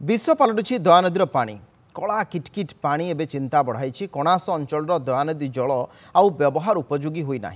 विष पलटुछि दयानदीर पानी कला किटकिट पानी एवं चिंता बढ़ाई कणास अंचल दयानदी जल आउ व्यवहार उपयोगी होना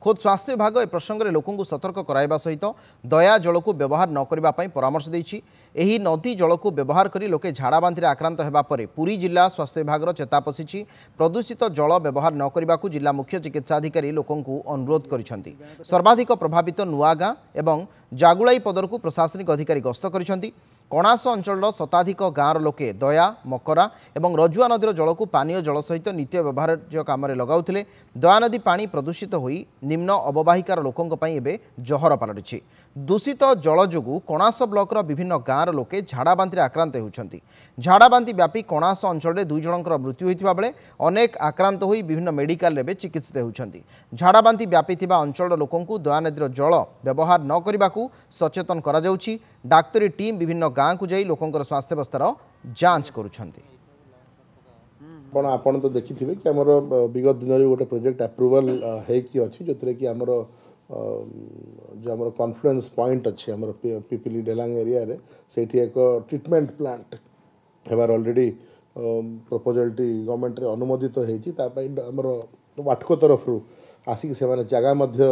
खोद स्वास्थ्य विभाग ए प्रसंग में लोक सतर्क कराइबा सहित दया जल को व्यवहार न करने परामर्श देछि। एही नदी जल को व्यवहार करी लोके झाड़ाबांति आक्रांत हेबा परे पुरी जिला स्वास्थ्य विभाग चेता पशिछि। प्रदूषित जल व्यवहार न करने को जिला मुख्य चिकित्साधिकारी लोकंकु अनुरोध करिसेंति। सर्वाधिक प्रभावित नुआगाँ एवं जागुलाई पदर को प्रशासनिक अधिकारी गस्त करिसेंति। कणास अंचल शताधिक गाँवर लोके दया मकरा और रजुआ नदीर जल को पानीय जल सहित नित्य व्यवहार्य काम लगाउथिले। दयानदी पानी प्रदूषित होई निम्न अववाहिकार लोकों एवं जहर पलटि दूषित जल जोगु कणास ब्लॉकर विभिन्न गाँवर लोके झाड़ाबांति आक्रांत होउछंती। झाड़ाबांति व्यापी कणास अंचल में 2 जनकर मृत्यु होइथिबा बेले अनेक आक्रांत होई विभिन्न मेडिकल रे चिकित्सित होउछंती। झाड़ाबांति व्यापी थिबा अंचल लोकंकु दयानदीर जल व्यवहार न करिबाकु सचेतन करा जाउछि। डाक्तरी टीम विभिन्न गाँव को जाई लोकंकर स्वास्थ्य अवस्थार जांच करुछंती। आपण तो देखिथिबे कि हमर विगत दिन रे गोटे प्रोजेक्ट अप्रूवल है कि अछि जोतरे कि हमर जो हमर कॉन्फ्लुएंस पॉइंट अछि हमर पिपिली डेलांग एरिया रे सेठी एक ट्रीटमेंट प्लांट हेबार ऑलरेडी प्रपोजल टी गवर्नमेंट रे अनुमोदित हेछि। ता पई हमर वाटको तरफ रु आसी से माने जगह मध्य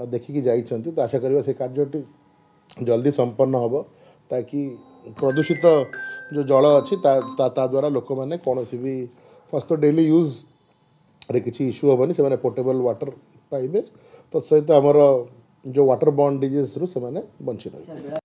देखिकी जाइछंती। तो आशा करबा से कार्यटी जल्दी संपन्न होबो ताकि प्रदूषित जो जल अच्छी ता द्वारा लोक मैंने कौन भी फर्स्ट तो डेली यूज रे किसी इश्यू हेनी से पोर्टेबल वाटर पाइबे। तो सहित आमर जो वाटर बॉर्न डिजीज रु से बंची रहे।